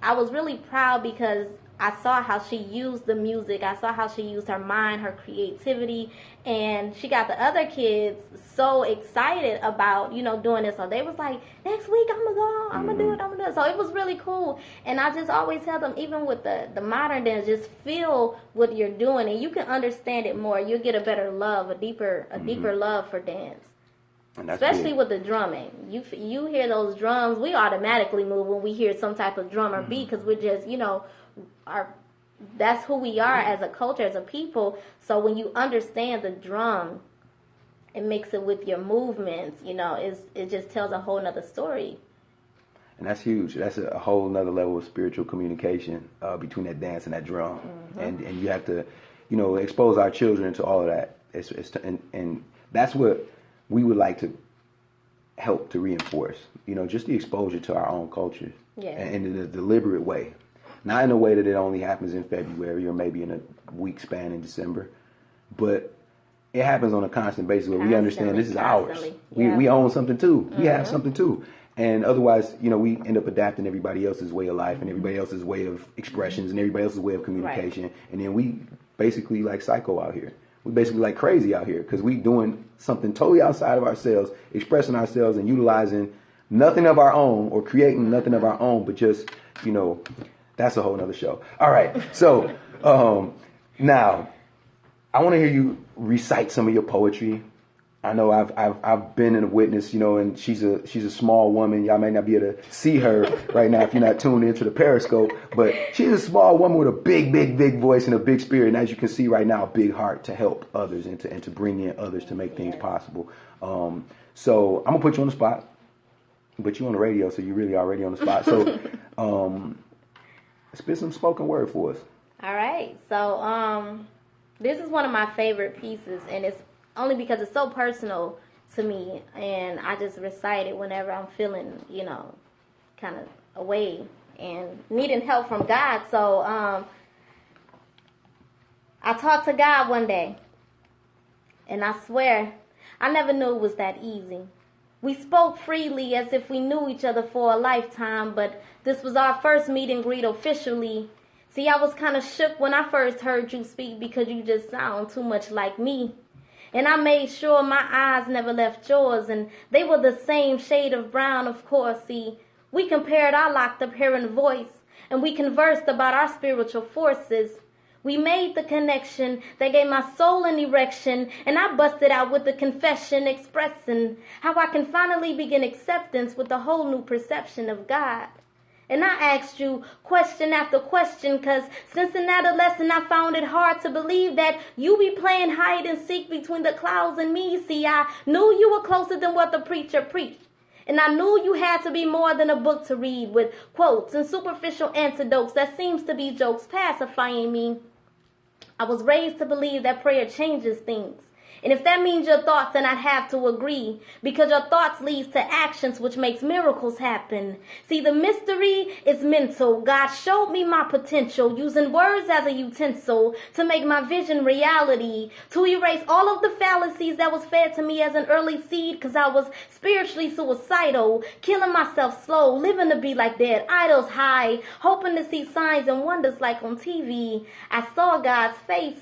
I was really proud because I saw how she used the music. I saw how she used her mind, her creativity, and she got the other kids so excited about, doing this. So they was like, next week I'm going to go, I'm going to do it. So it was really cool. And I just always tell them, even with the modern dance, just feel what you're doing and you can understand it more. You'll get a better love, a deeper love for dance. Especially with the drumming. You hear those drums, we automatically move when we hear some type of drum or beat, because we're just, that's who we are as a culture, as a people. So when you understand the drum, it makes it with your movements, it just tells a whole nother story. And that's huge. That's a whole nother level of spiritual communication between that dance and that drum. And you have to, expose our children to all of that. And that's what we would like to help to reinforce, just the exposure to our own culture and in a deliberate way. Not in a way that it only happens in February or maybe in a week span in December, but it happens on a constant basis where we understand this is ours. We own something too. We have something too. And otherwise, we end up adapting everybody else's way of life and everybody else's way of expressions and everybody else's way of communication. Right. And then we basically like psycho out here. We basically like crazy out here because we doing something totally outside of ourselves, expressing ourselves and utilizing nothing of our own or creating nothing of our own, but just, that's a whole nother show. All right. So now I want to hear you recite some of your poetry. I know I've been in a witness, and she's a small woman. Y'all may not be able to see her right now if you're not tuned into the Periscope, but she's a small woman with a big voice and a big spirit. And as you can see right now, a big heart to help others and to bring in others to make things possible. So I'm gonna put you on the spot, but you on the radio, so you're really already on the spot. So spit some spoken word for us. All right. So This is one of my favorite pieces, and it's only because it's so personal to me, and I just recite it whenever I'm feeling, kind of away and needing help from God. So I talked to God one day, and I swear I never knew it was that easy. We spoke freely as if we knew each other for a lifetime, but this was our first meet and greet officially. See, I was kind of shook when I first heard you speak because you just sound too much like me. And I made sure my eyes never left yours, and they were the same shade of brown, of course. See, we compared our locked up hair and voice, and we conversed about our spiritual forces. We made the connection that gave my soul an erection, and I busted out with the confession expressing how I can finally begin acceptance with a whole new perception of God. And I asked you question after question, because since an adolescent I found it hard to believe that you be playing hide and seek between the clouds and me. See, I knew you were closer than what the preacher preached. And I knew you had to be more than a book to read with quotes and superficial antidotes that seems to be jokes pacifying me. I was raised to believe that prayer changes things. And if that means your thoughts, then I'd have to agree, because your thoughts leads to actions, which makes miracles happen. See, the mystery is mental. God showed me my potential, using words as a utensil to make my vision reality, to erase all of the fallacies that was fed to me as an early seed, because I was spiritually suicidal, killing myself slow, living to be like dead idols high, hoping to see signs and wonders like on TV. I saw God's face.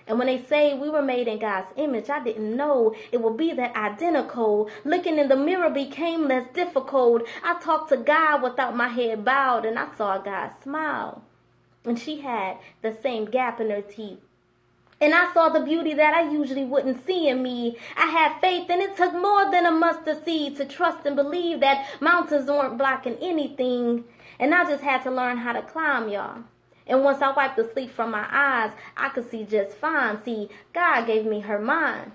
And when they say we were made in God's image, I didn't know it would be that identical. Looking in the mirror became less difficult. I talked to God without my head bowed, and I saw God smile. And she had the same gap in her teeth. And I saw the beauty that I usually wouldn't see in me. I had faith, and it took more than a mustard seed to trust and believe that mountains weren't blocking anything. And I just had to learn how to climb, y'all. And once I wiped the sleep from my eyes, I could see just fine. See, God gave me her mind.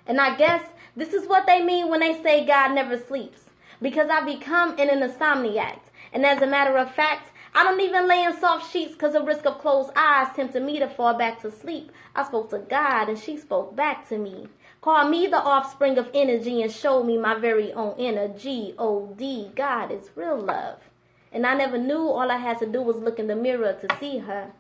And I guess this is what they mean when they say God never sleeps. Because I become an insomniac. And as a matter of fact, I don't even lay in soft sheets because the risk of closed eyes tempted me to fall back to sleep. I spoke to God and she spoke back to me. Called me the offspring of energy and showed me my very own inner G-O-D. God is real love. And I never knew all I had to do was look in the mirror to see her.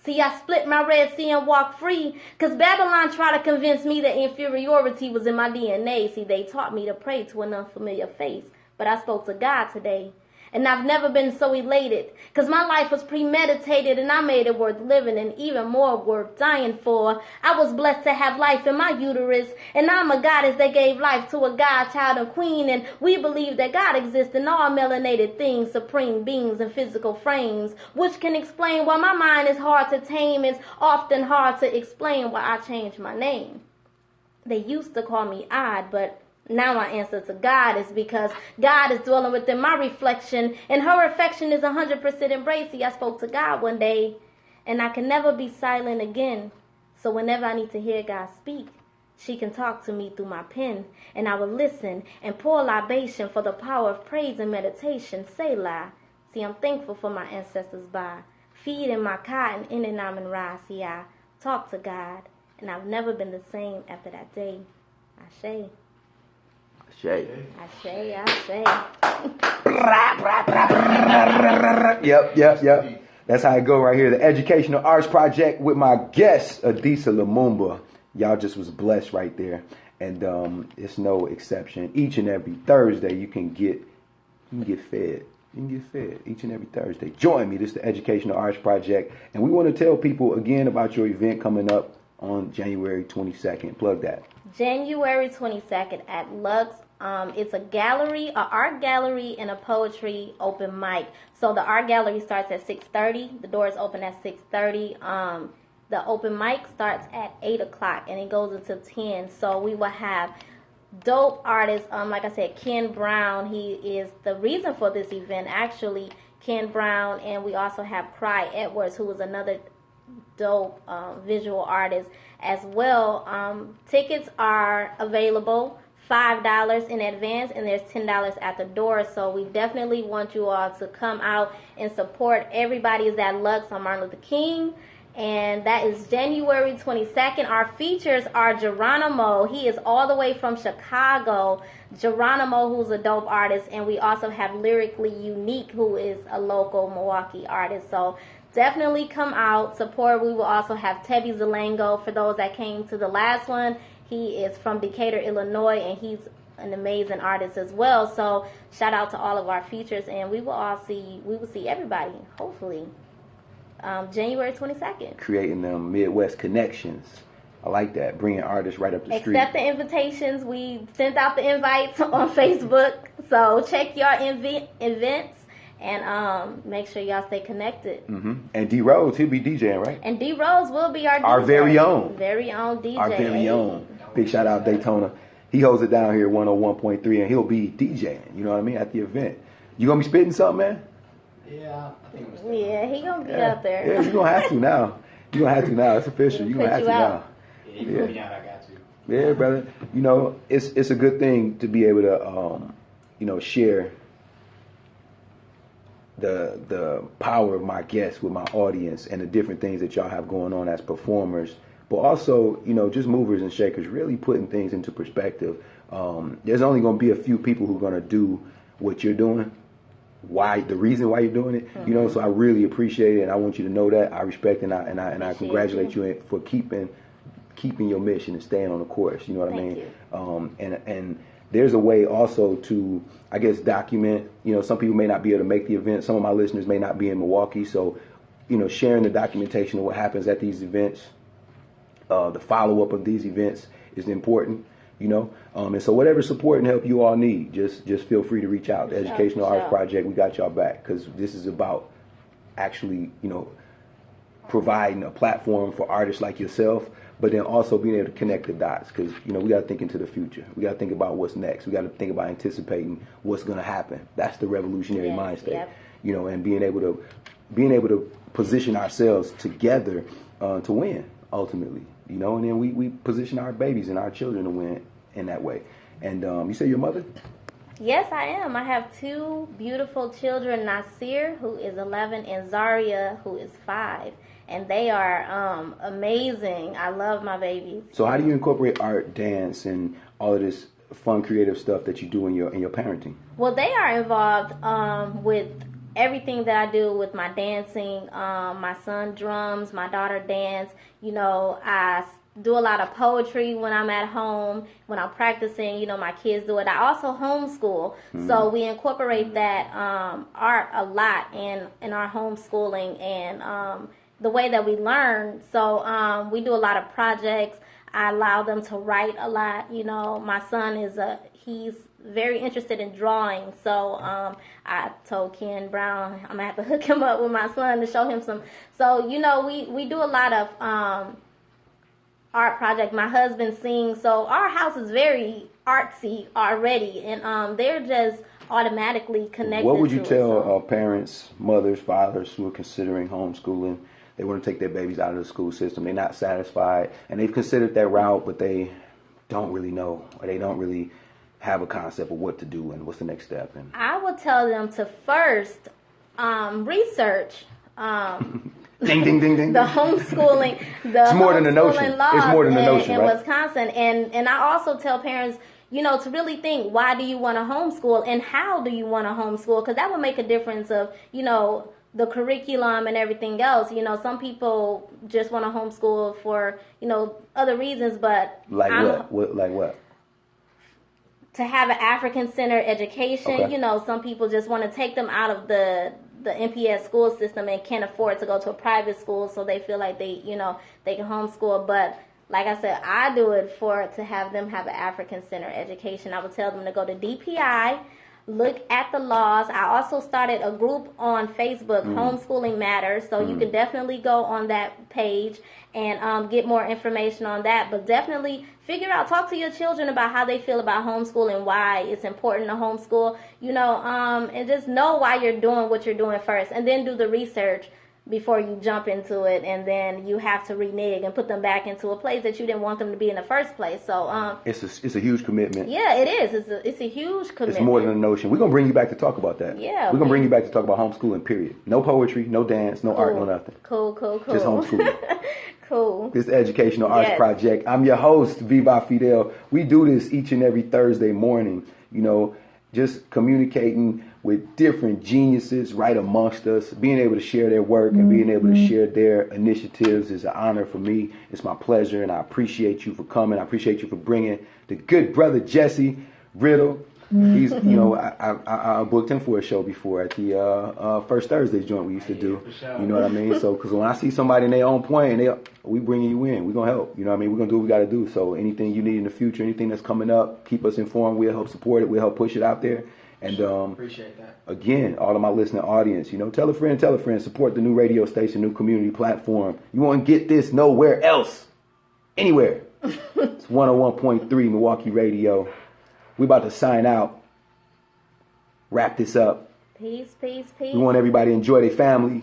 See, I split my Red Sea and walked free, because Babylon tried to convince me that inferiority was in my DNA. See, they taught me to pray to an unfamiliar face, but I spoke to God today. And I've never been so elated, because my life was premeditated and I made it worth living and even more worth dying for. I was blessed to have life in my uterus, and I'm a goddess that gave life to a god, child, and queen. And we believe that God exists in all melanated things, supreme beings, and physical frames, which can explain why my mind is hard to tame. It's often hard to explain why I changed my name. They used to call me odd, but now I answer to God is because God is dwelling within my reflection, and her affection is 100% embrace. See, I spoke to God one day, and I can never be silent again. So whenever I need to hear God speak, she can talk to me through my pen, and I will listen and pour libation for the power of praise and meditation. Selah. See, I'm thankful for my ancestors by feeding my cotton in and out and rise. See, I talk to God, and I've never been the same after that day. Ashe. Shay. Yep. That's how it go right here. The Educational Arts Project with my guest, Adisa Lumumba. Y'all just was blessed right there. And it's no exception. Each and every Thursday you can get fed. You can get fed each and every Thursday. Join me. This is the Educational Arts Project. And we want to tell people again about your event coming up on January 22nd. Plug that. January 22nd at Lux. It's a gallery, an art gallery, and a poetry open mic. So the art gallery starts at 6:30. The doors open at 6:30. The open mic starts at 8 o'clock, and it goes until 10. So we will have dope artists. Like I said, Ken Brown. He is the reason for this event, actually. Ken Brown, and we also have Cry Edwards, who is another dope visual artist as well. Tickets are available $5 in advance, and there's $10 at the door. So we definitely want you all to come out and support. Everybody is at Lux on Martin Luther King, and that is January 22nd. Our features are Geronimo. He is all the way from Chicago. Geronimo, who's a dope artist, and we also have Lyrically Unique, who is a local Milwaukee artist. So definitely come out, support. We will also have Tebby Zalango for those that came to the last one. He is from Decatur, Illinois, and he's an amazing artist as well. So shout out to all of our features, and we will see everybody, hopefully, January 22nd. Creating them Midwest connections. I like that. Bringing artists right up the street. Accept the invitations. We sent out the invites on Facebook. So check your events and make sure y'all stay connected. Mm-hmm. And D Rose, he'll be DJing, right? And D Rose will be our DJ. Our very own. Very own DJ. Our very own. Big shout out Daytona. He holds it down here at 101.3, and he'll be DJing, you know what I mean, at the event. You going to be spitting something, man? Yeah, I think Yeah, he going to be out there. Yeah, you're going to have to now. You're going to have to now. It's official. You're going to have to now. Yeah, you put me out, I got to. Yeah, brother. You know, it's a good thing to be able to, share the power of my guests with my audience and the different things that y'all have going on as performers, but also, just movers and shakers, really putting things into perspective. There's only going to be a few people who are going to do what you're doing. The reason why you're doing it, Mm-hmm. So I really appreciate it, and I want you to know that. I respect and I congratulate you for keeping your mission and staying on the course. You know what I mean? You. And there's a way also to, I guess, document. Some people may not be able to make the event. Some of my listeners may not be in Milwaukee, so sharing the documentation of what happens at these events, the follow up of these events is important. And so whatever support and help you all need, just feel free to reach out. The Educational Arts Project, we got y'all back, because this is about actually, providing a platform for artists like yourself, but then also being able to connect the dots, because, we got to think into the future. We got to think about what's next. We got to think about anticipating what's going to happen. That's the revolutionary mindset, yep. And being able to position ourselves together to win ultimately, and then we position our babies and our children to win in that way. And you say your mother? Yes, I am. I have two beautiful children, Nasir, who is 11, and Zaria, who is 5. And they are amazing. I love my babies. So how do you incorporate art, dance, and all of this fun, creative stuff that you do in your parenting? Well, they are involved with everything that I do with my dancing. My son drums, my daughter dance. I do a lot of poetry when I'm at home, when I'm practicing. My kids do it. I also homeschool, so we incorporate that art a lot in our homeschooling and the way that we learn. So we do a lot of projects. I allow them to write a lot. My son he's very interested in drawing. So I told Ken Brown I'm gonna have to hook him up with my son to show him some. So we do a lot of art project. My husband sings, so our house is very artsy already, and they're just automatically connected. What would you to tell parents, mothers, fathers who are considering homeschooling? They want to take their babies out of the school system. They're not satisfied, and they've considered that route, but they don't really know, or they don't really have a concept of what to do and what's the next step. And I would tell them to first research ding, ding, ding, ding. the homeschooling, It's more than a notion. laws It's more than a notion, in right? Wisconsin. And I also tell parents, to really think, why do you want to homeschool and how do you want to homeschool? Because that would make a difference of, the curriculum and everything else. Some people just want to homeschool for, other reasons, but like what? To have an African-centered education. Okay. Some people just want to take them out of the MPS school system and can't afford to go to a private school, so they feel like they can homeschool. But like I said, I do it to have them have an African-centered education. I would tell them to go to DPI, look at the laws. I also started a group on Facebook, Homeschooling Matters, so you can definitely go on that page and get more information on that. But definitely talk to your children about how they feel about homeschool and why it's important to homeschool, and just know why you're doing what you're doing first, and then do the research before you jump into it, and then you have to renege and put them back into a place that you didn't want them to be in the first place. So it's a huge commitment. yeah, it is. It's a huge commitment. It's more than a notion. We're gonna bring you back to talk about that. Yeah, we're gonna bring you back to talk about homeschooling. Period. No poetry, no dance, no art, no nothing. Cool. Just homeschooling. Cool. This educational arts project. I'm your host, Vivafidel. We do this each and every Thursday morning. You know, just communicating with different geniuses right amongst us, being able to share their work and being able to share their initiatives is an honor for me. It's my pleasure, and I appreciate you for coming. I appreciate you for bringing the good brother Jesse Riddle. He's, you know, I booked him for a show before at the First Thursdays joint we used to do. You know what I mean? So, because when I see somebody in their own point, we bringing you in. We're going to help. You know what I mean? We're going to do what we got to do. So anything you need in the future, anything that's coming up, keep us informed. We'll help support it. We'll help push it out there. And appreciate that. Again, all of my listening audience, you know, tell a friend, support the new radio station, new community platform. You won't get this nowhere else, anywhere. It's 101.3 Milwaukee Radio. We about to sign out, wrap this up. Peace. We want everybody to enjoy their family.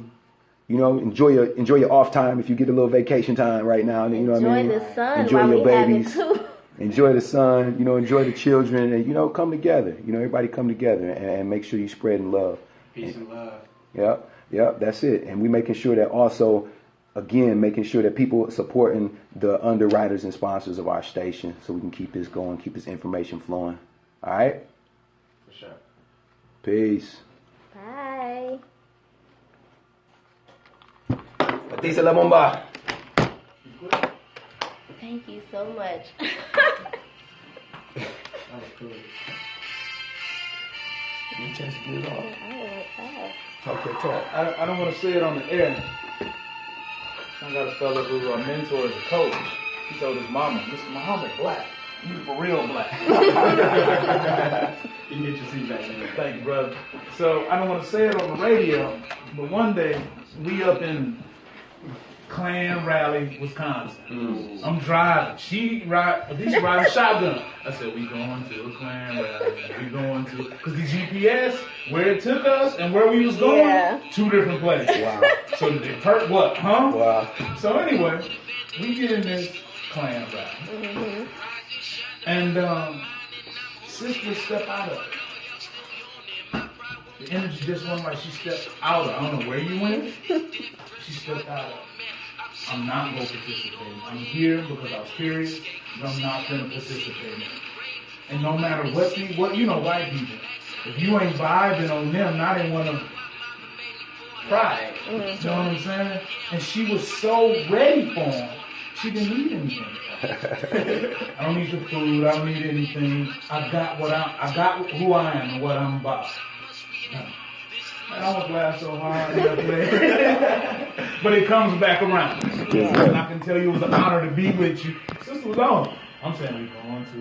You know, enjoy your off time if you get a little vacation time right now. You know what I mean? Enjoy the sun enjoy while your we babies. have it too. Enjoy the sun, you know, enjoy the children, and, you know, come together. You know, everybody come together and make sure you spreading love. Peace and love. Yep, that's it. And we making sure that also, again, making sure that people supporting the underwriters and sponsors of our station so we can keep this going, keep this information flowing. All right? For sure. Peace. Bye. Adisa Lumumba. Thank you so much. That was cool. Any chance to get it off? Talk. I don't want to say it on the air. I got a fella who mentor as a coach. He told his mama, Mr. Muhammad Black, you for real black. You can get your seat back in. Thank you, brother. So I don't want to say it on the radio, but one day we up in Clan Rally, Wisconsin. I'm driving. Adisa riding shotgun. I said, we going to a Clan Rally. We going to, because the GPS, where it took us and where we was going, two different places. Wow. So they hurt what, huh? Wow. So anyway, we get in this Clan Rally. And sister stepped out of it. The energy just went like she stepped out of it. I don't know where you went. She stepped out of it. I'm not going to participate. I'm here because I was curious, but I'm not going to participate. And no matter what you know, white people, if you ain't vibing on them, not in one of pride. You know what I'm saying? And she was so ready for them, she didn't need anything. I don't need your food. I don't need anything. I got who I am and what I'm about. Man, I was laugh so hard, but it comes back around. And I can tell you it was an honor to be with you. Sister was on. I'm saying we're going to